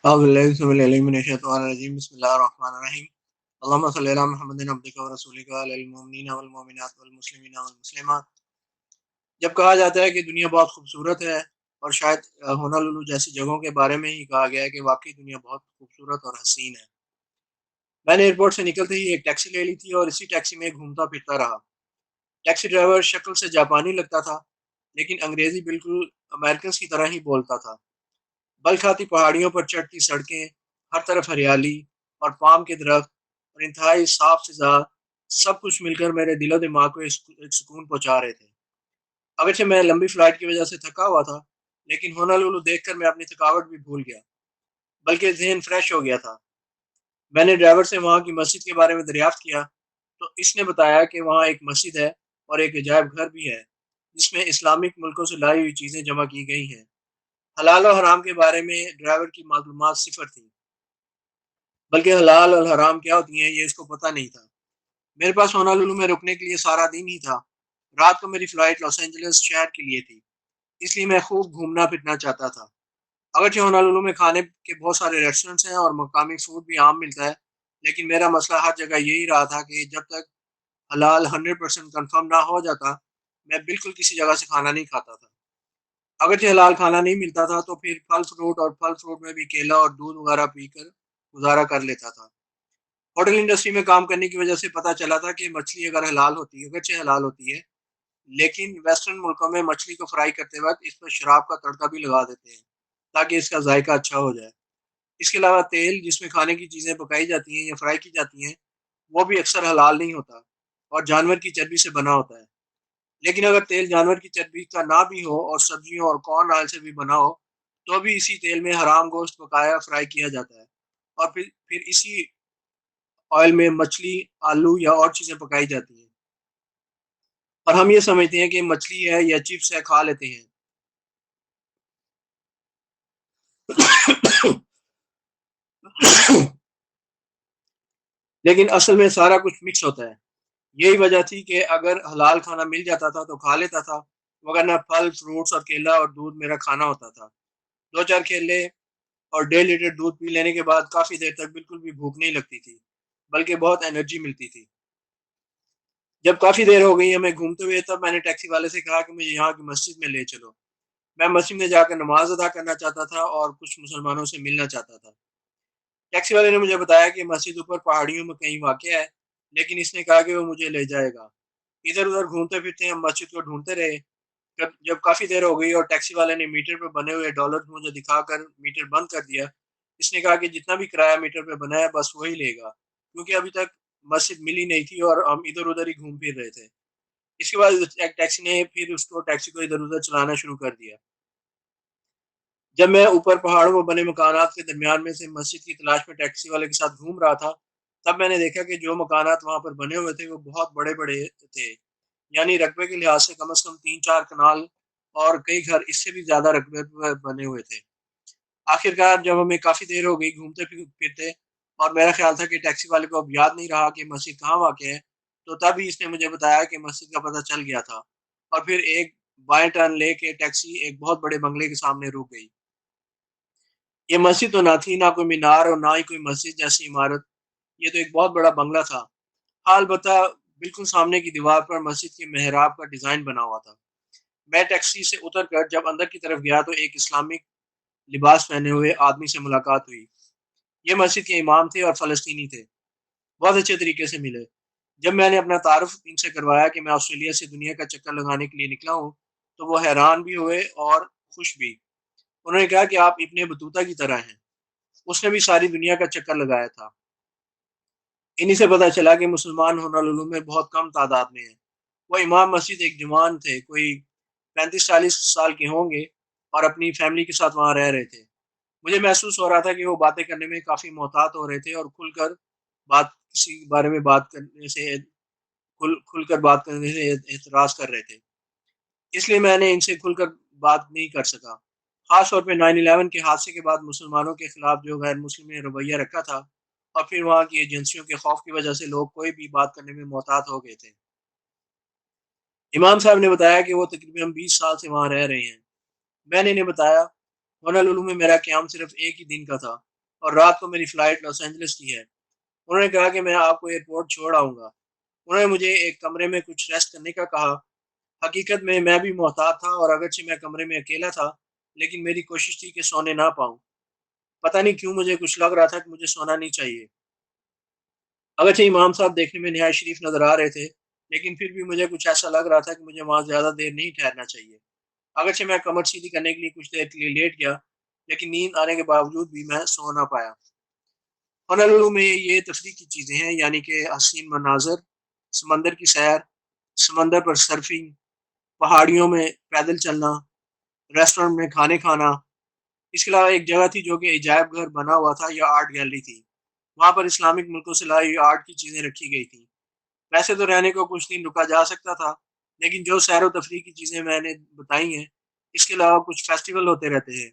أعوذ بالله السميع العليم من الشيطان الرجيم بسم الله الرحمن الرحيم اللهم صل على محمد عبدك ورسولك وعلى المؤمنين والمؤمنات والمسلمين والمسلمات۔ جب کہا جاتا ہے کہ دنیا بہت خوبصورت ہے اور شاید ہونولولو جیسی جگہوں کے بارے میں ہی کہا گیا ہے کہ واقعی دنیا بہت خوبصورت اور حسین ہے۔ میں نے ایئرپورٹ سے نکلتے ہی ایک ٹیکسی لے لی تھی اور اسی ٹیکسی میں گھومتا پھرتا رہا۔ ٹیکسی ڈرائیور شکل سے جاپانی لگتا تھا لیکن انگریزی بالکل امریکنس کی طرح ہی بولتا تھا۔ بل کھاتی پہاڑیوں پر چڑھتی سڑکیں، ہر طرف ہریالی اور پام کے درخت اور انتہائی صاف فضا، سب کچھ مل کر میرے دل و دماغ کو ایک سکون پہنچا رہے تھے۔ اگرچہ میں لمبی فلائٹ کی وجہ سے تھکا ہوا تھا، لیکن ہونولولو دیکھ کر میں اپنی تھکاوٹ بھی بھول گیا، بلکہ ذہن فریش ہو گیا تھا۔ میں نے ڈرائیور سے وہاں کی مسجد کے بارے میں دریافت کیا تو اس نے بتایا کہ وہاں ایک مسجد ہے اور ایک عجائب گھر بھی ہے جس میں اسلامک ملکوں سے لائی ہوئی چیزیں جمع کی گئی ہیں۔ حلال و حرام کے بارے میں ڈرائیور کی معلومات صفر تھیں، بلکہ حلال اور حرام کیا ہوتی ہیں یہ اس کو پتہ نہیں تھا۔ میرے پاس ہونولولو میں رکنے کے لیے سارا دن ہی تھا۔ رات کو میری فلائٹ لاس اینجلس شہر کے لیے تھی، اس لیے میں خوب گھومنا پھرنا چاہتا تھا۔ اگرچہ ہونولولو میں کھانے کے بہت سارے ریسٹورنٹس ہیں اور مقامی فوڈ بھی عام ملتا ہے، لیکن میرا مسئلہ ہر جگہ یہی رہا تھا کہ جب تک حلال 100% کنفرم نہ ہو جاتا میں بالکل کسی جگہ سے کھانا نہیں کھاتا تھا۔ اگرچہ حلال کھانا نہیں ملتا تھا تو پھر پھل فروٹ میں بھی کیلا اور دودھ وغیرہ پی کر گزارا کر لیتا تھا۔ ہوٹل انڈسٹری میں کام کرنے کی وجہ سے پتہ چلا تھا کہ مچھلی اگر حلال ہوتی ہے، اگرچہ حلال ہوتی ہے، لیکن ویسٹرن ملکوں میں مچھلی کو فرائی کرتے وقت اس پر شراب کا تڑکا بھی لگا دیتے ہیں تاکہ اس کا ذائقہ اچھا ہو جائے۔ اس کے علاوہ تیل جس میں کھانے کی چیزیں پکائی جاتی ہیں یا فرائی کی جاتی ہیں وہ بھی اکثر حلال نہیں ہوتا اور جانور کی چربی سے بنا ہوتا ہے۔ لیکن اگر تیل جانور کی چربی کا نہ بھی ہو اور سبزیوں اور کارن آئل سے بھی بنا ہو تو بھی اسی تیل میں حرام گوشت پکایا فرائی کیا جاتا ہے اور پھر اسی آئل میں مچھلی، آلو یا اور چیزیں پکائی جاتی ہیں، اور ہم یہ سمجھتے ہیں کہ مچھلی ہے یا چپس ہے کھا لیتے ہیں۔ لیکن اصل میں سارا کچھ مکس ہوتا ہے۔ یہی وجہ تھی کہ اگر حلال کھانا مل جاتا تھا تو کھا لیتا تھا، وگرنہ پھل فروٹس اور کیلا اور دودھ میرا کھانا ہوتا تھا۔ دو چار کیلے اور 1.5 لیٹر دودھ پی لینے کے بعد کافی دیر تک بالکل بھی بھوک نہیں لگتی تھی، بلکہ بہت انرجی ملتی تھی۔ جب کافی دیر ہو گئی ہمیں گھومتے ہوئے تب میں نے ٹیکسی والے سے کہا کہ مجھے یہاں کی مسجد میں لے چلو۔ میں مسجد میں جا کر نماز ادا کرنا چاہتا تھا اور کچھ مسلمانوں سے ملنا چاہتا تھا۔ ٹیکسی والے نے مجھے بتایا کہ مسجد اوپر پہاڑیوں میں کہیں واقع ہے، لیکن اس نے کہا کہ وہ مجھے لے جائے گا۔ ادھر ادھر گھومتے پھرتے ہم مسجد کو ڈھونڈتے رہے۔ جب کافی دیر ہو گئی اور ٹیکسی والے نے میٹر پہ بنے ہوئے ڈالر مجھے دکھا کر میٹر بند کر دیا، اس نے کہا کہ جتنا بھی کرایہ میٹر پہ بنا ہے بس وہی لے گا، کیونکہ ابھی تک مسجد ملی نہیں تھی اور ہم ادھر ادھر ہی گھوم پھر رہے تھے۔ اس کے بعد ٹیکسی نے پھر ٹیکسی کو ادھر ادھر چلانا شروع کر دیا۔ جب میں اوپر پہاڑوں میں بنے مکانات کے درمیان میں سے مسجد کی تلاش میں ٹیکسی والے کے ساتھ گھوم رہا تھا، تب میں نے دیکھا کہ جو مکانات وہاں پر بنے ہوئے تھے وہ بہت بڑے بڑے تھے، یعنی رقبے کے لحاظ سے کم از کم 3 4 کنال، اور کئی گھر اس سے بھی زیادہ رقبے پر بنے ہوئے تھے۔ آخرکار جب ہمیں کافی دیر ہو گئی گھومتے پھرتے اور میرا خیال تھا کہ ٹیکسی والے کو اب یاد نہیں رہا کہ مسجد کہاں واقع ہے، تو تب ہی اس نے مجھے بتایا کہ مسجد کا پتہ چل گیا تھا، اور پھر ایک بائیں ٹرن لے کے ٹیکسی ایک بہت بڑے بنگلے کے سامنے رک گئی۔ یہ مسجد تو نہ تھی، نہ کوئی مینار اور نہ ہی کوئی مسجد جیسی عمارت، یہ تو ایک بہت بڑا بنگلہ تھا۔ البتہ بالکل سامنے کی دیوار پر مسجد کے محراب کا ڈیزائن بنا ہوا تھا۔ میں ٹیکسی سے اتر کر جب اندر کی طرف گیا تو ایک اسلامک لباس پہنے ہوئے آدمی سے ملاقات ہوئی۔ یہ مسجد کے امام تھے اور فلسطینی تھے، بہت اچھے طریقے سے ملے۔ جب میں نے اپنا تعارف ان سے کروایا کہ میں آسٹریلیا سے دنیا کا چکر لگانے کے لیے نکلا ہوں تو وہ حیران بھی ہوئے اور خوش بھی۔ انہوں نے کہا کہ آپ ابن بطوطہ کی طرح ہیں، اس نے بھی ساری دنیا کا چکر لگایا تھا۔ انہی سے پتہ چلا کہ مسلمان ہونولولو میں بہت کم تعداد میں ہیں۔ وہ امام مسجد ایک جوان تھے، کوئی 35 40 سال کے ہوں گے، اور اپنی فیملی کے ساتھ وہاں رہ رہے تھے۔ مجھے محسوس ہو رہا تھا کہ وہ باتیں کرنے میں کافی محتاط ہو رہے تھے اور کسی بارے میں کھل کر بات کرنے سے اعتراض کر رہے تھے، اس لیے میں نے ان سے کھل کر بات نہیں کر سکا۔ خاص طور پہ 9/11 کے حادثے کے بعد مسلمانوں کے خلاف جو غیر مسلم نے رویہ رکھا تھا، اور پھر وہاں کی ایجنسیوں کے خوف کی وجہ سے لوگ کوئی بھی بات کرنے میں محتاط ہو گئے تھے۔ امام صاحب نے بتایا کہ وہ تقریباً 20 سال سے وہاں رہ رہے ہیں۔ میں نے انہیں بتایا ہونولولو میں میرا قیام صرف ایک ہی دن کا تھا، اور رات کو میری فلائٹ لاس اینجلس کی ہے۔ انہوں نے کہا کہ میں آپ کو ایئرپورٹ چھوڑ آؤں گا۔ انہوں نے مجھے ایک کمرے میں کچھ ریسٹ کرنے کا کہا۔ حقیقت میں بھی محتاط تھا، اور اگرچہ میں کمرے میں اکیلا تھا لیکن میری کوشش تھی کہ سونے نہ پاؤں۔ پتہ نہیں کیوں مجھے کچھ لگ رہا تھا کہ مجھے سونا نہیں چاہیے۔ اگرچہ امام صاحب دیکھنے میں نہایت شریف نظر آ رہے تھے، لیکن پھر بھی مجھے کچھ ایسا لگ رہا تھا کہ مجھے وہاں زیادہ دیر نہیں ٹھہرنا چاہیے۔ اگرچہ میں کمر سیدھی کرنے کے لیے کچھ دیر کے لیے لیٹ گیا، لیکن نیند آنے کے باوجود بھی میں سو نہ پایا۔ ہنولولو میں یہ تفریح کی چیزیں ہیں، یعنی کہ حسین مناظر، سمندر کی سیر، سمندر پر سرفنگ، پہاڑیوں میں پیدل چلنا، ریسٹورنٹ میں کھانے کھانا۔ اس کے علاوہ ایک جگہ تھی جو کہ عجائب گھر بنا ہوا تھا یا آرٹ گیلری تھی۔ وہاں پر اسلامک ملکوں سے لائی ہوئی آرٹ کی چیزیں رکھی گئی تھیں۔ ویسے تو رہنے کو کچھ دن رکا جا سکتا تھا، لیکن جو سیر و تفریح کی چیزیں میں نے بتائی ہیں، اس کے علاوہ کچھ فیسٹیول ہوتے رہتے ہیں۔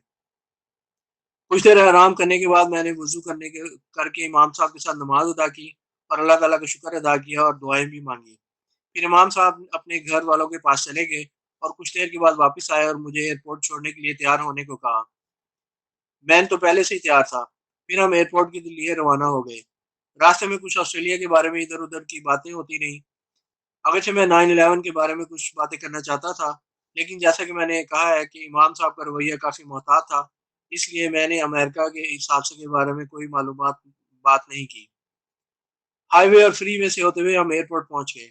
کچھ دیر آرام کرنے کے بعد میں نے وضو کر کے امام صاحب کے ساتھ نماز ادا کی اور اللہ تعالیٰ کا شکر ادا کیا اور دعائیں بھی مانگی۔ پھر امام صاحب اپنے گھر والوں کے پاس چلے گئے اور کچھ دیر کے بعد واپس آئے اور مجھے ایئرپورٹ چھوڑنے کے لیے تیار ہونے کو کہا۔ میں تو پہلے سے ہی تیار تھا۔ پھر ہم ایئرپورٹ کے لیے روانہ ہو گئے۔ راستے میں کچھ آسٹریلیا کے بارے میں ادھر ادھر کی باتیں ہوتی رہیں۔ اگرچہ میں 9/11 کے بارے میں کچھ باتیں کرنا چاہتا تھا، لیکن جیسا کہ میں نے کہا ہے کہ امام صاحب کا رویہ کافی محتاط تھا، اس لیے میں نے امریکہ کے اس حادثے کے بارے میں کوئی معلومات بات نہیں کی۔ ہائی وے اور فری وے سے ہوتے ہوئے ہم ایئرپورٹ پہنچ گئے۔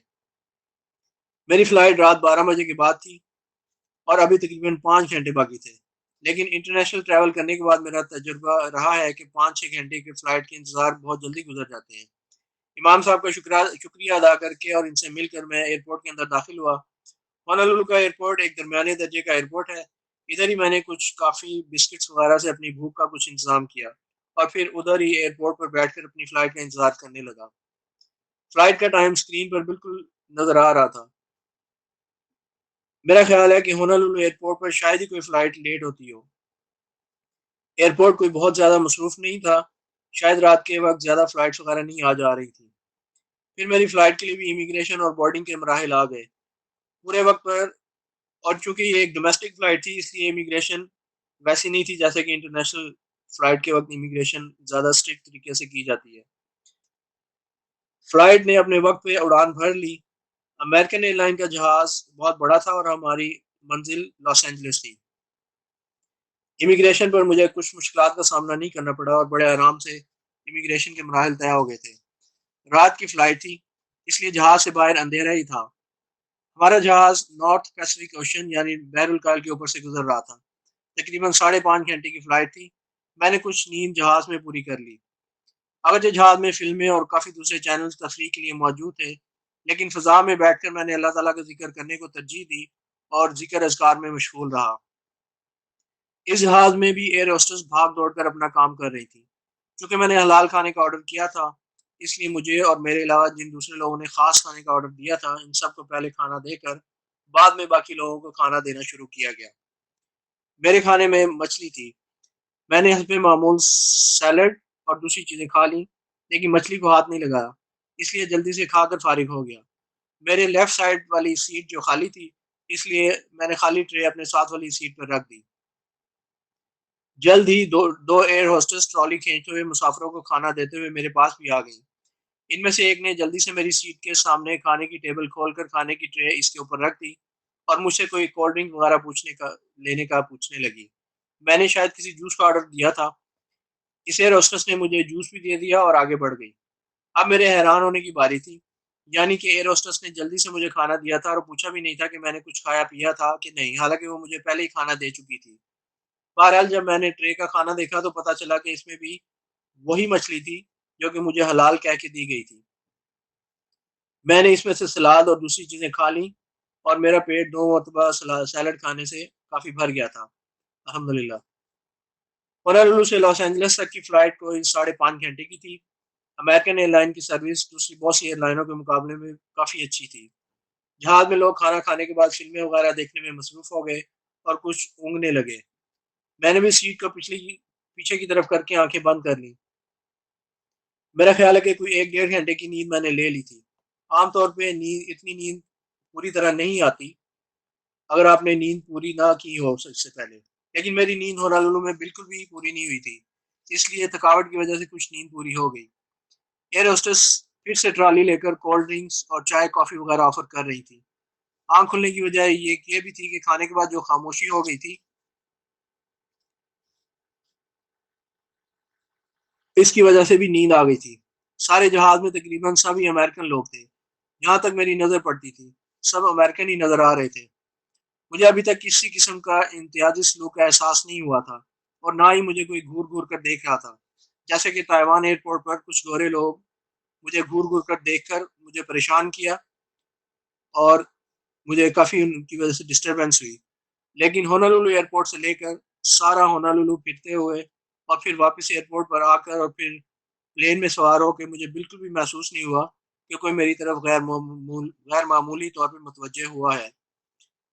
میری فلائٹ رات 12 بجے کے بعد تھی اور ابھی تقریباً 5 گھنٹے باقی تھے، لیکن انٹرنیشنل ٹریول کرنے کے بعد میرا تجربہ رہا ہے کہ 5-6 گھنٹے کے فلائٹ کے انتظار بہت جلدی گزر جاتے ہیں۔ امام صاحب کا شکریہ ادا کر کے اور ان سے مل کر میں ایئرپورٹ کے اندر داخل ہوا۔ ہونولولو کا ایئرپورٹ ایک درمیانے درجے کا ایئرپورٹ ہے۔ ادھر ہی میں نے کچھ کافی بسکٹس وغیرہ سے اپنی بھوک کا کچھ انتظام کیا اور پھر ادھر ہی ایئرپورٹ پر بیٹھ کر اپنی فلائٹ کا انتظار کرنے لگا۔ فلائٹ کا ٹائم اسکرین پر بالکل نظر آ رہا تھا۔ میرا خیال ہے کہ ہونولولو ایئرپورٹ پر شاید ہی کوئی فلائٹ لیٹ ہوتی ہو۔ ایئرپورٹ کوئی بہت زیادہ مصروف نہیں تھا، شاید رات کے وقت زیادہ فلائٹس وغیرہ نہیں آ جا رہی تھی۔ پھر میری فلائٹ کے لیے بھی امیگریشن اور بورڈنگ کے مراحل آ گئے پورے وقت پر، اور چونکہ یہ ایک ڈومیسٹک فلائٹ تھی اس لیے امیگریشن ویسی نہیں تھی جیسے کہ انٹرنیشنل فلائٹ کے وقت امیگریشن زیادہ اسٹرکٹ طریقے سے کی جاتی ہے۔ فلائٹ نے اپنے وقت پہ اڑان بھر لی۔ امریکن ایئر لائن کا جہاز بہت بڑا تھا اور ہماری منزل لاس اینجلس تھی۔ امیگریشن پر مجھے کچھ مشکلات کا سامنا نہیں کرنا پڑا اور بڑے آرام سے امیگریشن کے مراحل طے ہو گئے تھے۔ رات کی فلائٹ تھی، اس لیے جہاز سے باہر اندھیرا ہی تھا۔ ہمارا جہاز نارتھ پیسفک اوشن یعنی بحر الکاہل کے اوپر سے گزر رہا تھا۔ تقریباً 5.5 گھنٹے کی فلائٹ تھی۔ میں نے کچھ نیند جہاز میں پوری کر لی۔ اگرچہ جہاز میں فلمیں اور کافی دوسرے چینلز تفریح کے لیے موجود تھے، لیکن فضا میں بیٹھ کر میں نے اللہ تعالیٰ کا ذکر کرنے کو ترجیح دی اور ذکر اذکار میں مشغول رہا۔ اس جہاز میں بھی ایئر ہوسٹس بھاگ دوڑ کر اپنا کام کر رہی تھی۔ چونکہ میں نے حلال کھانے کا آرڈر کیا تھا، اس لیے مجھے اور میرے علاوہ جن دوسرے لوگوں نے خاص کھانے کا آرڈر دیا تھا، ان سب کو پہلے کھانا دے کر بعد میں باقی لوگوں کو کھانا دینا شروع کیا گیا۔ میرے کھانے میں مچھلی تھی۔ میں نے حسب معمول سیلڈ اور دوسری چیزیں کھا لیں، لیکن مچھلی کو ہاتھ نہیں لگایا، اس لیے جلدی سے کھا کر فارغ ہو گیا۔ میرے لیفٹ سائڈ والی سیٹ جو خالی تھی، اس لیے میں نے خالی ٹرے اپنے ساتھ والی سیٹ پر رکھ دی۔ جلد ہی دو ایئر ہوسٹس ٹرالی کھینچتے ہوئے مسافروں کو کھانا دیتے ہوئے میرے پاس بھی آ گئیں۔ ان میں سے ایک نے جلدی سے میری سیٹ کے سامنے کھانے کی ٹیبل کھول کر کھانے کی ٹرے اس کے اوپر رکھ دی اور مجھ سے کوئی کولڈ ڈرنک وغیرہ پوچھنے لگی۔ میں نے شاید کسی جوس کا آرڈر دیا تھا۔ اس ایئر ہوسٹس نے مجھے جوس بھی دے دیا اور آگے بڑھ گئی۔ اب میرے حیران ہونے کی باری تھی، یعنی کہ ایئر ہوسٹس نے جلدی سے مجھے کھانا دیا تھا اور پوچھا بھی نہیں تھا کہ میں نے کچھ کھایا پیا تھا کہ نہیں، حالانکہ وہ مجھے پہلے ہی کھانا دے چکی تھی۔ بہرحال جب میں نے ٹرے کا کھانا دیکھا تو پتہ چلا کہ اس میں بھی وہی مچھلی تھی جو کہ مجھے حلال کہہ کے دی گئی تھی۔ میں نے اس میں سے سلاد اور دوسری چیزیں کھا لیں اور میرا پیٹ 2 مرتبہ سیلڈ کھانے سے کافی بھر گیا تھا، الحمدللہ۔ ہونولولو سے لاس اینجلس تک کی فلائٹ کوئی 5.5 گھنٹے کی تھی۔ امریکن ایئر لائن کی سروس دوسری بہت سی ایئر لائنوں کے مقابلے میں کافی اچھی تھی۔ جہاز میں لوگ کھانا کھانے کے بعد فلمیں وغیرہ دیکھنے میں مصروف ہو گئے اور کچھ اونگنے لگے۔ میں نے بھی سیٹ کو پیچھے کی طرف کر کے آنکھیں بند کر لیں۔ میرا خیال ہے کہ کوئی 1-1.5 گھنٹے کی نیند میں نے لے لی تھی۔ عام طور پہ اتنی نیند پوری طرح نہیں آتی اگر آپ نے نیند پوری نہ کی ہو اس سے پہلے، لیکن میری نیند ہونولولو میں بالکل بھی پوری نہیں ہوئی تھی۔ اس لیے تھکاوٹ کی وجہ سے کچھ نیند پوری ہو گئی۔ ایئر ہوسٹس پھر سے ٹرالی لے کر کولڈ ڈرنکس اور چائے کافی وغیرہ آفر کر رہی تھی۔ آنکھ کھلنے کی وجہ یہ بھی تھی کہ کھانے کے بعد جو خاموشی ہو گئی تھی، اس کی وجہ سے بھی نیند آ گئی تھی۔ سارے جہاز میں تقریباً سبھی امریکن لوگ تھے۔ جہاں تک میری نظر پڑتی تھی سب امریکن ہی نظر آ رہے تھے۔ مجھے ابھی تک کسی قسم کا امتیازی سلوک کا احساس نہیں ہوا تھا، اور نہ ہی مجھے کوئی گھور گھور کر دیکھ رہا تھا، جیسے کہ تائیوان ایئرپورٹ پر کچھ گورے لوگ مجھے گھور گھور کر دیکھ کر مجھے پریشان کیا، اور مجھے کافی ان کی وجہ سے ڈسٹربنس ہوئی۔ لیکن ہونولولو ایئرپورٹ سے لے کر سارا ہونولولو پھرتے ہوئے اور پھر واپس ایئرپورٹ پر آ کر اور پھر پلین میں سوار ہو کے مجھے بالکل بھی محسوس نہیں ہوا کہ کوئی میری طرف غیر معمولی طور پہ متوجہ ہوا ہے۔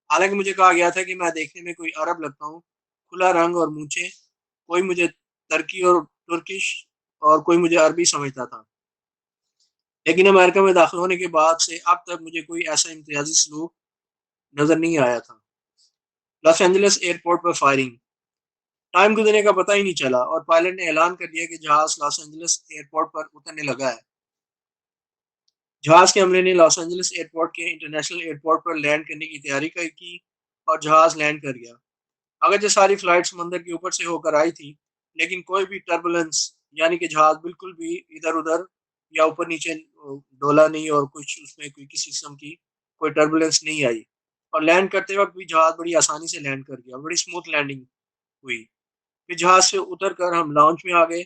حالانکہ مجھے کہا گیا تھا کہ میں دیکھنے میں کوئی عرب لگتا ہوں، کھلا رنگ اور مونچھیں، کوئی مجھے ترکی اور ترکش اور کوئی مجھے عربی سمجھتا تھا۔ لیکن امریکہ میں داخل ہونے کے بعد سے اب تک مجھے کوئی ایسا امتیازی سلوک نظر نہیں آیا تھا۔ لاس اینجلس ایئرپورٹ پر فائرنگ، ٹائم گزرنے کا پتہ ہی نہیں چلا اور پائلٹ نے اعلان کر دیا کہ جہاز لاس اینجلس ایئرپورٹ پر اترنے لگا ہے۔ جہاز کے عملے نے لاس اینجلس ایئرپورٹ کے انٹرنیشنل ایئرپورٹ پر لینڈ کرنے کی تیاری کی اور جہاز لینڈ کر گیا۔ اگرچہ ساری فلائٹ سمندر کے اوپر سے ہو کر آئی تھی، لیکن کوئی بھی ٹربولنس، یعنی کہ جہاز بالکل بھی ادھر ادھر یا اوپر نیچے ڈولا نہیں، اور کچھ اس میں کوئی کسی قسم کی کوئی ٹربولنس نہیں آئی، اور لینڈ کرتے وقت بھی جہاز بڑی آسانی سے لینڈ کر گیا، بڑی اسموتھ لینڈنگ ہوئی۔ پھر جہاز سے اتر کر ہم لانچ میں آ گئے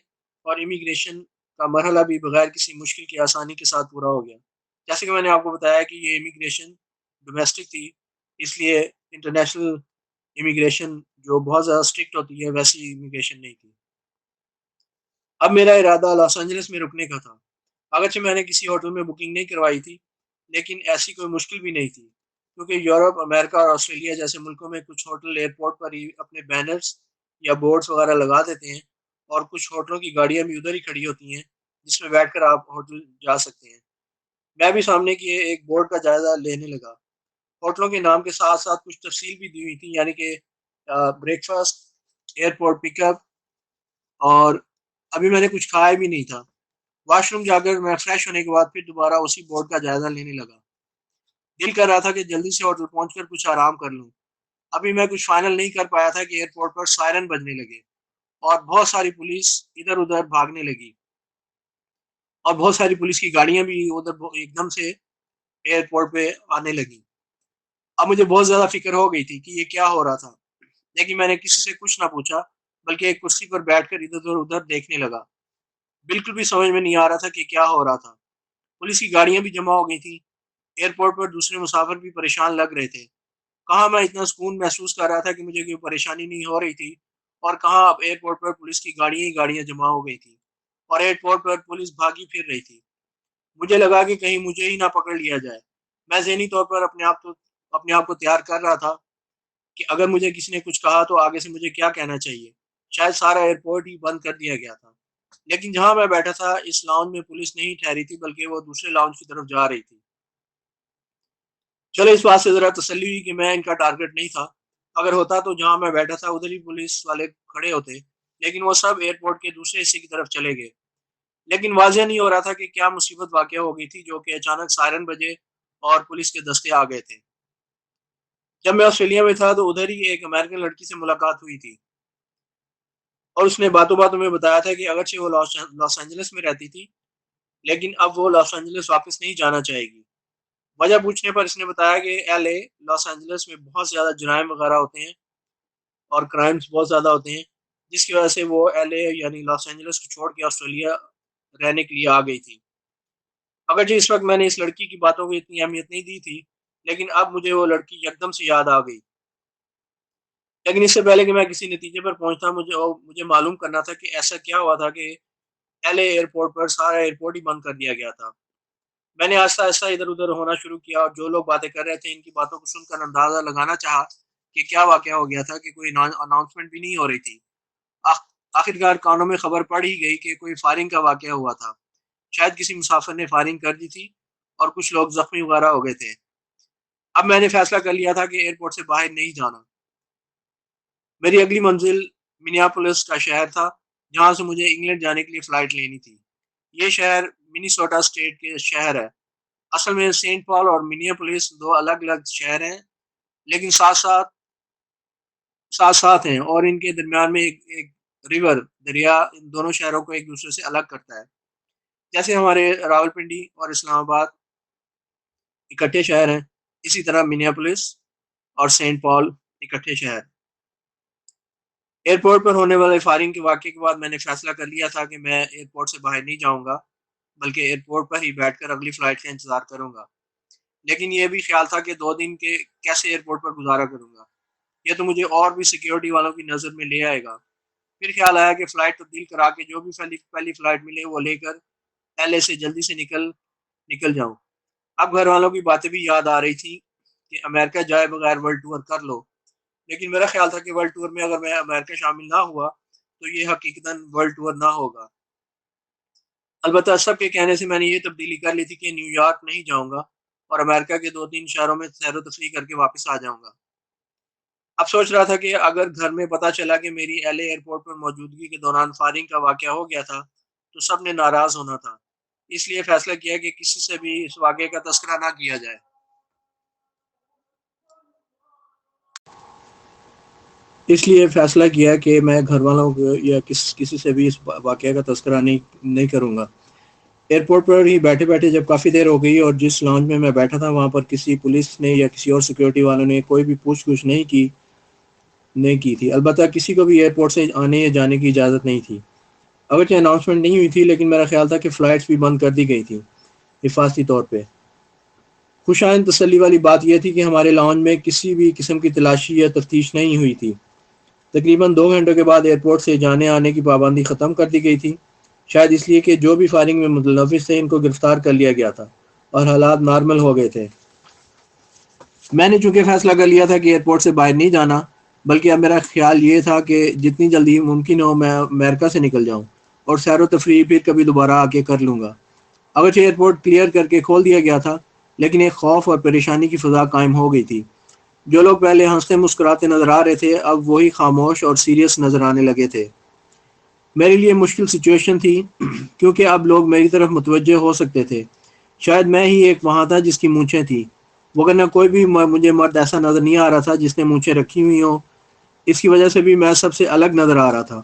اور امیگریشن کا مرحلہ بھی بغیر کسی مشکل کی آسانی کے ساتھ پورا ہو گیا۔ جیسے کہ میں نے آپ کو بتایا کہ یہ امیگریشن ڈومیسٹک تھی، اس لیے انٹرنیشنل امیگریشن جو بہت زیادہ اسٹرکٹ ہوتی ہے ویسی امیگریشن نہیں تھی۔ اب میرا ارادہ لاس اینجلس میں رکنے کا تھا۔ اگرچہ میں نے کسی ہوٹل میں بکنگ نہیں کروائی تھی، لیکن ایسی کوئی مشکل بھی نہیں تھی، کیونکہ یورپ، امریکہ اور آسٹریلیا جیسے ملکوں میں کچھ ہوٹل ایئرپورٹ پر ہی اپنے بینرز یا بورڈز وغیرہ لگا دیتے ہیں، اور کچھ ہوٹلوں کی گاڑیاں بھی ادھر ہی کھڑی ہوتی ہیں جس میں بیٹھ کر آپ ہوٹل جا سکتے ہیں۔ میں بھی سامنے کی ایک بورڈ کا جائزہ لینے لگا۔ ہوٹلوں کے نام کے ساتھ ساتھ کچھ تفصیل بھی دی ہوئی تھی، یعنی کہ بریک فاسٹ، ایئرپورٹ پک اپ، اور ابھی میں نے کچھ کھایا بھی نہیں تھا۔ واش روم جا کر میں فریش ہونے کے بعد پھر دوبارہ اسی بورڈ کا جائزہ لینے لگا۔ دل کر رہا تھا کہ جلدی سے ہوٹل پہنچ کر کچھ آرام کر لوں۔ ابھی میں کچھ فائنل نہیں کر پایا تھا کہ ایئرپورٹ پر سائرن بجنے لگے اور بہت ساری پولیس ادھر ادھر بھاگنے لگی، اور بہت ساری پولیس کی گاڑیاں بھی ادھر ایک دم سے ایئرپورٹ پہ آنے لگی۔ اب مجھے بہت زیادہ فکر ہو گئی تھی کہ یہ کیا ہو رہا تھا، لیکن میں نے کسی سے کچھ نہ پوچھا، بلکہ ایک کرسی پر بیٹھ کر ادھر ادھر دیکھنے لگا۔ بالکل بھی سمجھ میں نہیں آ رہا تھا کہ کیا ہو رہا تھا۔ پولیس کی گاڑیاں بھی جمع ہو گئی تھیں، ایئرپورٹ پر دوسرے مسافر بھی پریشان لگ رہے تھے۔ کہاں میں اتنا سکون محسوس کر رہا تھا کہ مجھے کوئی پریشانی نہیں ہو رہی تھی، اور کہاں اب ایئرپورٹ پر پولیس کی گاڑیاں ہی گاڑیاں جمع ہو گئی تھیں اور ایئرپورٹ پر پولیس بھاگی پھر رہی تھی۔ مجھے لگا کہ کہیں مجھے ہی نہ پکڑ لیا جائے۔ میں ذہنی طور پر اپنے آپ کو تیار کر رہا تھا کہ اگر مجھے کسی نے کچھ کہا تو آگے سے مجھے کیا کہنا چاہیے۔ شاید سارا ایئرپورٹ ہی بند کر دیا گیا تھا۔ لیکن جہاں میں بیٹھا تھا اس لاؤنج میں پولیس نہیں ٹھہری تھی، بلکہ وہ دوسرے لاؤنج کی طرف جا رہی تھی۔ چلو اس بات سے ذرا تسلی ہوئی کہ میں ان کا ٹارگٹ نہیں تھا۔ اگر ہوتا تو جہاں میں بیٹھا تھا ادھر ہی پولیس والے کھڑے ہوتے، لیکن وہ سب ایئرپورٹ کے دوسرے حصے کی طرف چلے گئے۔ لیکن واضح نہیں ہو رہا تھا کہ کیا مصیبت واقع ہو گئی تھی جو کہ اچانک سائرن بجے اور پولیس کے دستے آ گئے تھے۔ جب میں آسٹریلیا میں تھا تو ادھر ہی ایک امریکن لڑکی سے ملاقات ہوئی تھی، اور اس نے باتوں باتوں میں بتایا تھا کہ اگرچہ وہ لاس اینجلس میں رہتی تھی، لیکن اب وہ لاس اینجلس واپس نہیں جانا چاہے گی۔ وجہ پوچھنے پر اس نے بتایا کہ ایل اے، لاس اینجلس میں بہت زیادہ جرائم وغیرہ ہوتے ہیں اور کرائمز بہت زیادہ ہوتے ہیں، جس کی وجہ سے وہ ایل اے یعنی لاس اینجلس کو چھوڑ کے آسٹریلیا رہنے کے لیے آ گئی تھی۔ اگرچہ اس وقت میں نے اس لڑکی کی باتوں کو اتنی اہمیت نہیں دی تھی، لیکن اب مجھے وہ لڑکی یکدم سے یاد آ گئی۔ لیکن اس سے پہلے کہ میں کسی نتیجے پر پہنچتا، مجھے معلوم کرنا تھا کہ ایسا کیا ہوا تھا کہ ایل اے ایئرپورٹ پر سارا ایئرپورٹ ہی بند کر دیا گیا تھا۔ میں نے آہستہ آہستہ ادھر ادھر ہونا شروع کیا، اور جو لوگ باتیں کر رہے تھے ان کی باتوں کو سن کر اندازہ لگانا چاہا کہ کیا واقعہ ہو گیا تھا، کہ کوئی اناؤنسمنٹ بھی نہیں ہو رہی تھی۔ آخرکار کانوں میں خبر پڑ ہی گئی کہ کوئی فائرنگ کا واقعہ ہوا تھا۔ شاید کسی مسافر نے فائرنگ کر دی تھی اور کچھ لوگ زخمی وغیرہ ہو گئے تھے۔ اب میں نے فیصلہ کر لیا تھا کہ ایئرپورٹ سے باہر نہیں جانا۔ میری اگلی منزل منیاپولس کا شہر تھا، جہاں سے مجھے انگلینڈ جانے کے لیے فلائٹ لینی تھی۔ یہ شہر منیسوٹا اسٹیٹ کے شہر ہے۔ اصل میں سینٹ پال اور منیاپولیس دو الگ الگ شہر ہیں، لیکن ساتھ ہیں، اور ان کے درمیان میں ایک ریور دریا ان دونوں شہروں کو ایک دوسرے سے الگ کرتا ہے۔ جیسے ہمارے راولپنڈی اور اسلام آباد اکٹھے شہر ہیں، اسی طرح منیاپولیس اور سینٹ پال اکٹھے شہر۔ ایئرپورٹ پر ہونے والے فائرنگ کے واقعے کے بعد میں نے فیصلہ کر لیا تھا کہ میں ایئرپورٹ سے باہر نہیں جاؤں گا، بلکہ ایئرپورٹ پر ہی بیٹھ کر اگلی فلائٹ کا انتظار کروں گا۔ لیکن یہ بھی خیال تھا کہ 2 دن کے کیسے ایئرپورٹ پر گزارا کروں گا، یہ تو مجھے اور بھی سیکیورٹی والوں کی نظر میں لے آئے گا۔ پھر خیال آیا کہ فلائٹ تبدیل کرا کے جو بھی پہلی فلائٹ ملے وہ لے کر پہلے سے جلدی سے نکل جاؤں۔ اب گھر والوں کی باتیں بھی یاد آ رہی تھی کہ امریکہ جائے بغیر ورلڈ ٹور کر لو، لیکن میرا خیال تھا کہ ورلڈ ٹور میں اگر میں امریکہ شامل نہ ہوا تو یہ حقیقتاً ورلڈ ٹور نہ ہوگا۔ البتہ سب کے کہنے سے میں نے یہ تبدیلی کر لی تھی کہ نیو یارک نہیں جاؤں گا اور امریکہ کے 2-3 شہروں میں سیر و تفریح کر کے واپس آ جاؤں گا۔ اب سوچ رہا تھا کہ اگر گھر میں پتہ چلا کہ میری ایل اے ایئرپورٹ پر موجودگی کے دوران فائرنگ کا واقعہ ہو گیا تھا تو سب نے ناراض ہونا تھا، اس لیے فیصلہ کیا کہ کسی سے بھی اس واقعے کا تذکرہ نہ کیا جائے۔ اس لیے فیصلہ کیا کہ میں گھر والوں کو یا کسی سے بھی اس واقعے کا تذکرہ نہیں کروں گا۔ ایئرپورٹ پر ہی بیٹھے بیٹھے جب کافی دیر ہو گئی اور جس لانچ میں بیٹھا تھا وہاں پر کسی پولیس نے یا کسی اور سیکیورٹی والوں نے کوئی بھی پوچھ گچھ نہیں کی تھی۔ البتہ کسی کو بھی ایئرپورٹ سے آنے یا جانے کی اجازت نہیں تھی۔ اگرچہ اناؤنسمنٹ نہیں ہوئی تھی، لیکن میرا خیال تھا کہ فلائٹس بھی بند کر دی گئی تھی حفاظتی طور پہ۔ خوشائند تسلی والی بات یہ تھی کہ ہمارے لاؤنج میں کسی بھی قسم کی تلاشی یا تفتیش نہیں ہوئی تھی۔ تقریباً 2 گھنٹوں کے بعد ایئرپورٹ سے جانے آنے کی پابندی ختم کر دی گئی تھی، شاید اس لیے کہ جو بھی فائرنگ میں ملوث تھے ان کو گرفتار کر لیا گیا تھا اور حالات نارمل ہو گئے تھے۔ میں نے چونکہ فیصلہ کر لیا تھا کہ ایئرپورٹ سے باہر نہیں جانا، بلکہ اب میرا خیال یہ تھا کہ جتنی جلدی ممکن ہو میں امریکہ سے نکل جاؤں اور سیر و تفریح پھر کبھی دوبارہ آ کے کر لوں گا۔ اگرچہ ایئرپورٹ کلیئر کر کے کھول دیا گیا تھا، لیکن ایک خوف اور پریشانی کی فضا قائم ہو گئی تھی۔ جو لوگ پہلے ہنستے مسکراتے نظر آ رہے تھے اب وہی خاموش اور سیریس نظر آنے لگے تھے۔ میرے لیے مشکل سچویشن تھی کیونکہ اب لوگ میری طرف متوجہ ہو سکتے تھے۔ شاید میں ہی ایک وہاں تھا جس کی مونچھیں تھیں، وگرنہ کوئی بھی مجھے مرد ایسا نظر نہیں آ رہا تھا جس نے مونچھیں رکھی ہوئی ہوں۔ اس کی وجہ سے بھی میں سب سے الگ نظر آ رہا تھا۔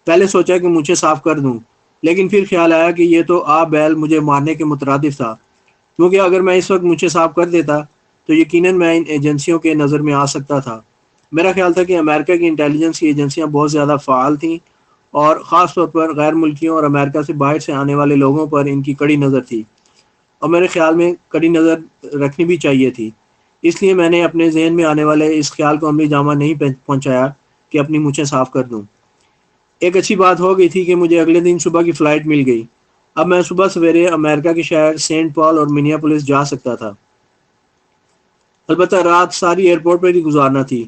پہلے سوچا کہ مونچھیں صاف کر دوں، لیکن پھر خیال آیا کہ یہ تو بیل مجھے مارنے کے مترادف تھا، کیونکہ اگر میں اس وقت مونچھیں صاف کر دیتا تو یقیناً میں ان ایجنسیوں کے نظر میں آ سکتا تھا۔ میرا خیال تھا کہ امریکہ کی انٹیلیجنس کی ایجنسیاں بہت زیادہ فعال تھیں اور خاص طور پر غیر ملکیوں اور امریکہ سے باہر سے آنے والے لوگوں پر ان کی کڑی نظر تھی، اور میرے خیال میں کڑی نظر رکھنی بھی چاہیے تھی۔ اس لیے میں نے اپنے ذہن میں آنے والے اس خیال کو عملی جامہ نہیں پہنچایا کہ اپنی مونچھیں صاف کر دوں۔ ایک اچھی بات ہو گئی تھی کہ مجھے اگلے دن صبح کی فلائٹ مل گئی۔ اب میں صبح سویرے امریکہ کے شہر سینٹ پال اور منیاپولیس جا سکتا تھا۔ البتہ رات ساری ایئرپورٹ پر ہی گزارنا تھی۔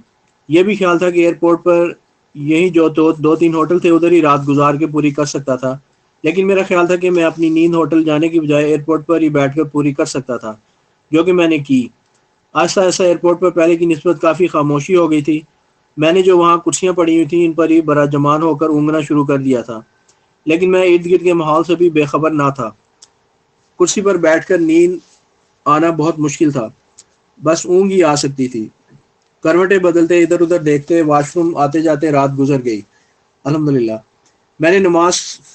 یہ بھی خیال تھا کہ ایئرپورٹ پر یہی جو 2-3 ہوٹل تھے ادھر ہی رات گزار کے پوری کر سکتا تھا، لیکن میرا خیال تھا کہ میں اپنی نیند ہوٹل جانے کی بجائے ایئرپورٹ پر ہی بیٹھ کر پوری کر سکتا تھا، جو کہ میں نے کی۔ آہستہ آہستہ ایئرپورٹ پر پہلے کی نسبت کافی خاموشی ہو گئی تھی۔ میں نے جو وہاں کرسیاں پڑی ہوئی تھیں ان پر ہی براجمان ہو کر اونگنا شروع کر دیا تھا، لیکن میں ارد گرد کے ماحول سے بھی بے خبر نہ تھا۔ کرسی پر بیٹھ کر نیند آنا بہت مشکل تھا، بس اونگ ہی آ سکتی تھی۔ کروٹیں بدلتے ادھر ادھر دیکھتے واش روم آتے جاتے رات گزر گئی۔ الحمدللہ میں نے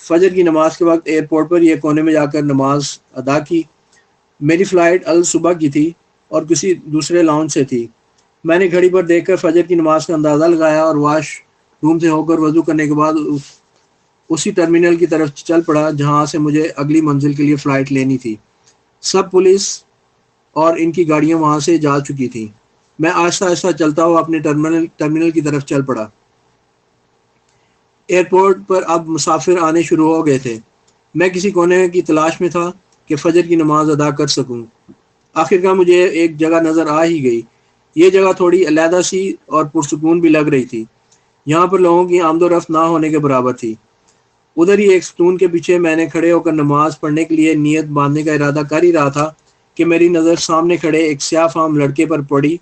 فجر کی نماز کے وقت ایئرپورٹ پر ایک کونے میں جا کر نماز ادا کی۔ میری فلائٹ صبح کی تھی اور کسی دوسرے لاؤنج سے تھی۔ میں نے گھڑی پر دیکھ کر فجر کی نماز کا اندازہ لگایا اور واش روم سے ہو کر وضو کرنے کے بعد اسی ٹرمینل کی طرف چل پڑا جہاں سے مجھے اگلی منزل کے لیے فلائٹ لینی تھی۔ سب پولیس اور ان کی گاڑیاں وہاں سے جا چکی تھیں۔ میں آہستہ آہستہ چلتا ہوا اپنے ٹرمینل کی طرف چل پڑا۔ ایئرپورٹ پر اب مسافر آنے شروع ہو گئے تھے۔ میں کسی کونے کی تلاش میں تھا کہ فجر کی نماز ادا کر سکوں۔ آخرکار مجھے ایک جگہ نظر آ ہی گئی۔ یہ جگہ تھوڑی علیحدہ سی اور پرسکون بھی لگ رہی تھی۔ یہاں پر لوگوں کی آمد و رفت نہ ہونے کے برابر تھی۔ ادھر ہی ایک ستون کے پیچھے میں نے کھڑے ہو کر نماز پڑھنے کے لیے نیت باندھنے کا ارادہ کر ہی رہا تھا کہ میری نظر سامنے کھڑے ایک سیاہ فام لڑکے پر پڑی۔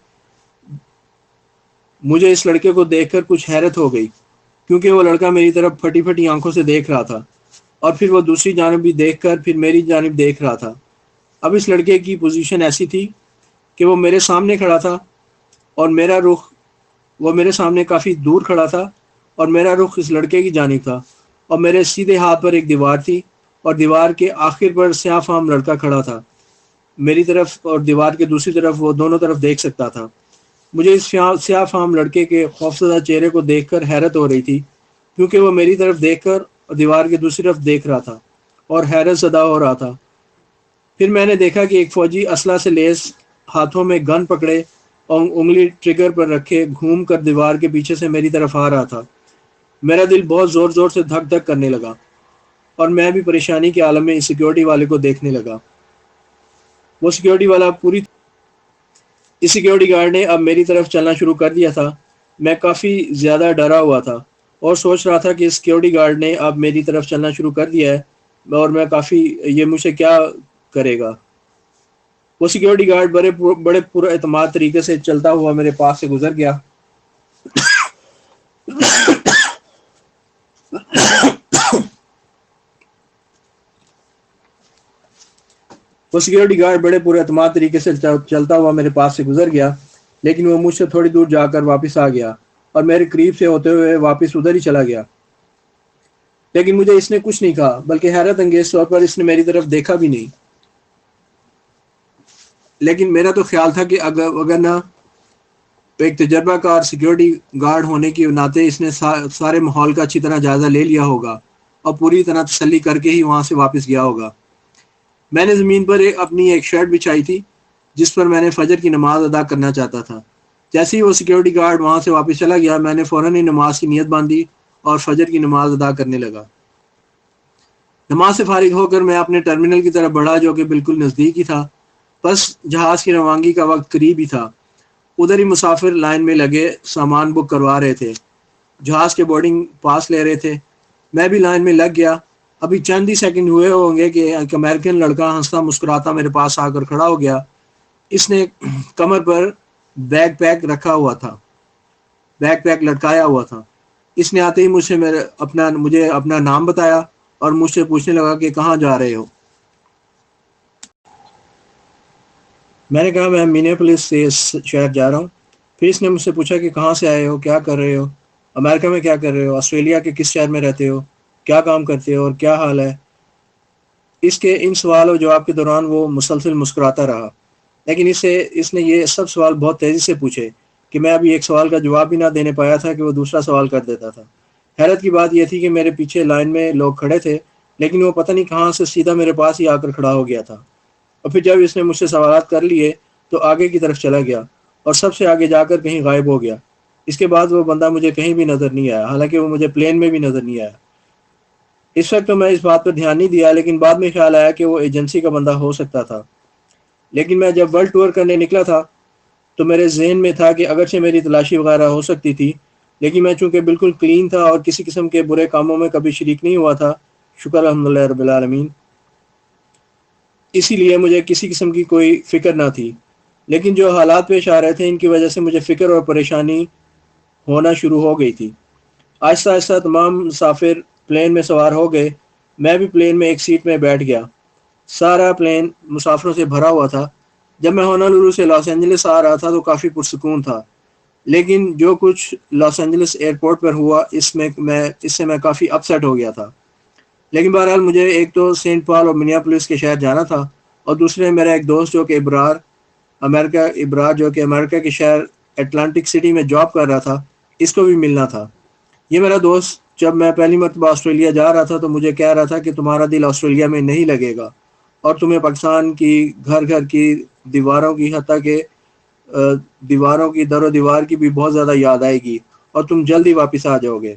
مجھے اس لڑکے کو دیکھ کر کچھ حیرت ہو گئی۔ کیونکہ وہ لڑکا میری طرف پھٹی پھٹی آنکھوں سے دیکھ رہا تھا اور پھر وہ دوسری جانب بھی دیکھ کر پھر میری جانب دیکھ رہا تھا۔ اب اس لڑکے کی پوزیشن ایسی تھی کہ وہ میرے سامنے کھڑا تھا اور میرا رخ وہ میرے سامنے کافی دور کھڑا تھا اور میرا رخ اس لڑکے کی جانب تھا، اور میرے سیدھے ہاتھ پر ایک دیوار تھی اور دیوار کے آخر پر سیاہ فام لڑکا کھڑا تھا میری طرف، اور دیوار کے دوسری طرف وہ دونوں طرف دیکھ سکتا تھا۔ مجھے اس سیاہ فام لڑکے کے خوفزدہ چہرے کو دیکھ کر حیرت ہو رہی تھی، کیونکہ وہ میری طرف دیکھ کر اور دیوار کے دوسری طرف دیکھ رہا تھا اور حیرت زدہ ہو رہا تھا۔ پھر میں نے دیکھا کہ ایک فوجی اسلحہ سے لیس ہاتھوں میں گن پکڑے اور انگلی ٹریگر پر رکھے گھوم کر دیوار کے پیچھے سے میری طرف آ رہا تھا۔ میرا دل بہت زور زور سے دھک دھک کرنے لگا اور میں بھی پریشانی کے عالم میں اس سیکیورٹی والے کو دیکھنے لگا۔ وہ سیکیورٹی والا اس سیکیورٹی گارڈ نے اب میری طرف چلنا شروع کر دیا تھا۔ میں کافی زیادہ ڈرا ہوا تھا اور سوچ رہا تھا کہ سیکیورٹی گارڈ نے اب میری طرف چلنا شروع کر دیا ہے اور یہ مجھ سے کیا کرے گا۔ وہ سیکیورٹی گارڈ بڑے پر اعتماد طریقے سے چلتا ہوا میرے پاس سے گزر گیا۔ وہ سیکیورٹی گارڈ بڑے پر اعتماد طریقے سے چلتا ہوا میرے پاس سے گزر گیا، لیکن وہ مجھ سے تھوڑی دور جا کر واپس آ گیا اور میرے قریب سے ہوتے ہوئے واپس ادھر ہی چلا گیا۔ لیکن مجھے اس نے کچھ نہیں کہا، بلکہ حیرت انگیز طور پر اس نے میری طرف دیکھا بھی نہیں۔ لیکن میرا تو خیال تھا کہ اگر نہ ایک تجربہ کار سیکیورٹی گارڈ ہونے کی ناطے اس نے سارے ماحول کا اچھی طرح جائزہ لے لیا ہوگا اور پوری طرح تسلی کر کے ہی وہاں سے واپس گیا ہوگا۔ میں نے زمین پر اپنی ایک شرٹ بچھائی تھی جس پر میں نے فجر کی نماز ادا کرنا چاہتا تھا۔ جیسے ہی وہ سیکیورٹی گارڈ وہاں سے واپس چلا گیا، میں نے فوراً ہی نماز کی نیت باندھی اور فجر کی نماز ادا کرنے لگا۔ نماز سے فارغ ہو کر میں اپنے ٹرمینل کی طرف بڑھا جو کہ بالکل نزدیک ہی تھا۔ بس جہاز کی روانگی کا وقت قریب ہی تھا۔ ادھر ہی مسافر لائن میں لگے سامان بک کروا رہے تھے، جہاز کے بورڈنگ پاس لے رہے تھے۔ میں بھی لائن میں لگ گیا۔ ابھی چند ہی سیکنڈ ہوئے ہوں گے کہ ایک امریکن لڑکا ہنستا مسکراتا میرے پاس آ کر کھڑا ہو گیا۔ اس نے کمر پر بیگ پیک رکھا ہوا تھا، بیگ پیک لٹکایا ہوا تھا۔ اس نے آتے ہی مجھے اپنا نام بتایا اور مجھ سے پوچھنے لگا کہ کہاں جا رہے ہو۔ میں نے کہا میں منیاپولس سے اس شہر جا رہا ہوں۔ پھر اس نے مجھ سے پوچھا کہ کہاں سے آئے ہو، کیا کر رہے ہو، امریکہ میں کیا کر رہے ہو، آسٹریلیا کے کس شہر میں رہتے ہو، کیا کام کرتے ہو اور کیا حال ہے۔ اس کے ان سوال و جواب کے دوران وہ مسلسل مسکراتا رہا، لیکن اس نے یہ سب سوال بہت تیزی سے پوچھے کہ میں ابھی ایک سوال کا جواب بھی نہ دینے پایا تھا کہ وہ دوسرا سوال کر دیتا تھا۔ حیرت کی بات یہ تھی کہ میرے پیچھے لائن میں لوگ کھڑے تھے، لیکن وہ پتہ نہیں کہاں سے سیدھا میرے پاس ہی آ کر کھڑا ہو گیا تھا۔ اور پھر جب اس نے مجھ سے سوالات کر لیے تو آگے کی طرف چلا گیا اور سب سے آگے جا کر کہیں غائب ہو گیا۔ اس کے بعد وہ بندہ مجھے کہیں بھی نظر نہیں آیا، حالانکہ وہ مجھے پلین میں بھی نظر نہیں آیا۔ اس وقت تو میں اس بات پر دھیان نہیں دیا، لیکن بعد میں خیال آیا کہ وہ ایجنسی کا بندہ ہو سکتا تھا۔ لیکن میں جب ورلڈ ٹور کرنے نکلا تھا تو میرے ذہن میں تھا کہ اگرچہ میری تلاشی وغیرہ ہو سکتی تھی، لیکن میں چونکہ بالکل کلین تھا اور کسی قسم کے برے کاموں میں کبھی شریک نہیں ہوا تھا، شکر الحمدللہ رب العالمین، اسی لیے مجھے کسی قسم کی کوئی فکر نہ تھی۔ لیکن جو حالات پیش آ رہے تھے ان کی وجہ سے مجھے فکر اور پریشانی ہونا شروع ہو گئی تھی۔ آہستہ آہستہ تمام مسافر پلین میں سوار ہو گئے۔ میں بھی پلین میں ایک سیٹ میں بیٹھ گیا۔ سارا پلین مسافروں سے بھرا ہوا تھا۔ جب میں ہونولولو سے لاس اینجلس آ رہا تھا تو کافی پرسکون تھا، لیکن جو کچھ لاس اینجلس ایئرپورٹ پر ہوا اس سے میں کافی اپسیٹ ہو گیا تھا۔ لیکن بہرحال مجھے ایک تو سینٹ پال اور منیاپولس کے شہر جانا تھا، اور دوسرے میرا ایک دوست جو کہ ابرار جو کہ امریکہ کے شہر اٹلانٹک سٹی میں جاب کر رہا تھا، اس کو بھی ملنا تھا۔ یہ میرا دوست جب میں پہلی مرتبہ آسٹریلیا جا رہا تھا تو مجھے کہہ رہا تھا کہ تمہارا دل آسٹریلیا میں نہیں لگے گا اور تمہیں پاکستان کی گھر گھر کی دیواروں کی، حتیٰ کہ دیواروں کی در و دیوار کی بھی بہت زیادہ یاد آئے گی اور تم جلدی واپس آ جاؤ گے۔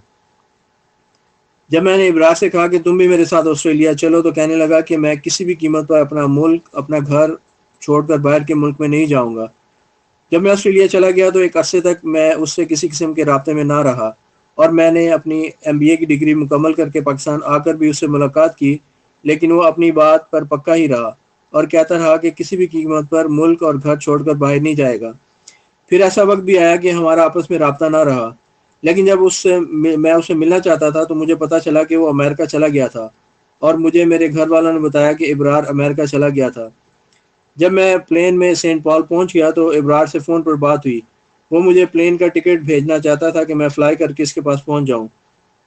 جب میں نے ابرار سے کہا کہ تم بھی میرے ساتھ آسٹریلیا چلو تو کہنے لگا کہ میں کسی بھی قیمت پر اپنا ملک، اپنا گھر چھوڑ کر باہر کے ملک میں نہیں جاؤں گا۔ جب میں آسٹریلیا چلا گیا تو ایک عرصے تک میں اس سے کسی قسم کے رابطے میں نہ رہا، اور میں نے اپنی MBA کی ڈگری مکمل کر کے پاکستان آ کر بھی اس سے ملاقات کی، لیکن وہ اپنی بات پر پکا ہی رہا اور کہتا رہا کہ کسی بھی قیمت پر ملک اور گھر چھوڑ کر باہر نہیں جائے گا۔ پھر ایسا وقت بھی آیا کہ ہمارا آپس میں رابطہ نہ رہا، لیکن جب میں اس سے ملنا چاہتا تھا تو مجھے پتہ چلا کہ وہ امریکہ چلا گیا تھا، اور مجھے میرے گھر والوں نے بتایا کہ ابرار امریکہ چلا گیا تھا۔ جب میں پلین میں سینٹ پال پہنچ گیا تو ابرار سے فون پر بات ہوئی۔ وہ مجھے پلین کا ٹکٹ بھیجنا چاہتا تھا کہ میں فلائی کر کے اس کے پاس پہنچ جاؤں۔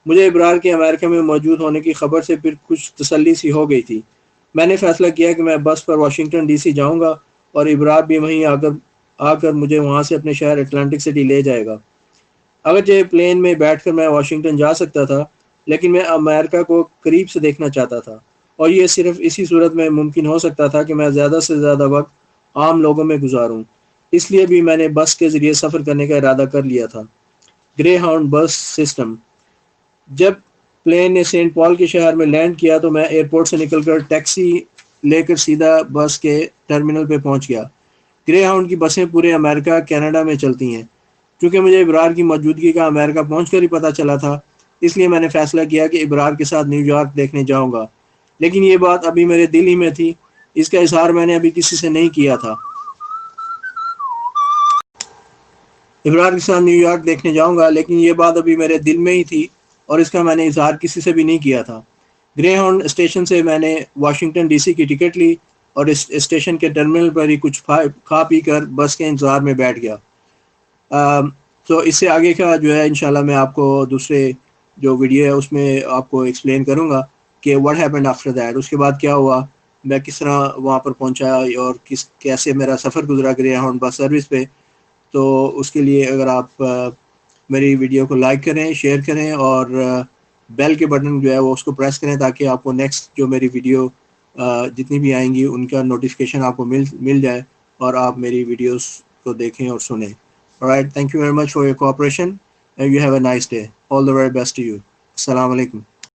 مجھے ابرار کے امریکہ میں موجود ہونے کی خبر سے پھر کچھ تسلی سی ہو گئی تھی۔ میں نے فیصلہ کیا کہ میں بس پر واشنگٹن ڈی سی جاؤں گا، اور ابرار بھی وہیں آ کر مجھے وہاں سے اپنے شہر اٹلانٹک سٹی لے جائے گا۔ اگرچہ پلین میں بیٹھ کر میں واشنگٹن جا سکتا تھا، لیکن میں امریکہ کو قریب سے دیکھنا چاہتا تھا، اور یہ صرف اسی صورت میں ممکن ہو سکتا تھا کہ میں زیادہ سے زیادہ وقت عام لوگوں میں گزاروں۔ اس لیے بھی میں نے بس کے ذریعے سفر کرنے کا ارادہ کر لیا تھا۔ گرے ہاؤنڈ بس سسٹم۔ جب پلین نے سینٹ پال کے شہر میں لینڈ کیا تو میں ایئرپورٹ سے نکل کر ٹیکسی لے کر سیدھا بس کے ٹرمینل پہ پہنچ گیا۔ گرے ہاؤنڈ کی بسیں پورے امریکہ کینیڈا میں چلتی ہیں۔ چونکہ مجھے ابرار کی موجودگی کا امریکہ پہنچ کر ہی پتہ چلا تھا، اس لیے میں نے فیصلہ کیا کہ ابرار کے ساتھ نیو یارک دیکھنے جاؤں گا، لیکن یہ بات ابھی میرے دل ہی میں تھی، اس کا اظہار میں نے ابھی کسی سے نہیں کیا تھا۔ ابرار کے ساتھ نیو یارک دیکھنے جاؤں گا، لیکن یہ بات ابھی میرے دل میں ہی تھی، اور اس کا میں نے اظہار کسی سے بھی نہیں کیا تھا۔ گرے ہاؤنڈ اسٹیشن سے میں نے واشنگٹن ڈی سی کی ٹکٹ لی، اور اس اسٹیشن کے ٹرمینل پر ہی کچھ کھا پی کر بس کے انتظار میں بیٹھ گیا۔ تو اس سے آگے کا جو ہے انشاءاللہ میں آپ کو دوسرے جو ویڈیو ہے اس میں آپ کو ایکسپلین کروں گا کہ واٹ ہیپنڈ آفٹر دیٹ، اس کے بعد کیا ہوا، میں کس طرح وہاں پر پہنچا، اور کیسے میرا سفر گزرا گرے ہاؤنڈ بس سروس پہ۔ تو اس کے لیے اگر آپ میری ویڈیو کو لائک کریں، شیئر کریں، اور بیل کے بٹن جو ہے وہ اس کو پریس کریں، تاکہ آپ کو نیکسٹ جو میری ویڈیو جتنی بھی آئیں گی ان کا نوٹیفیکیشن آپ کو مل جائے، اور آپ میری ویڈیوز کو دیکھیں اور سنیں۔ Alright, thank you very much for your cooperation, and you have a nice day. All the very best to you. Assalamu alaikum.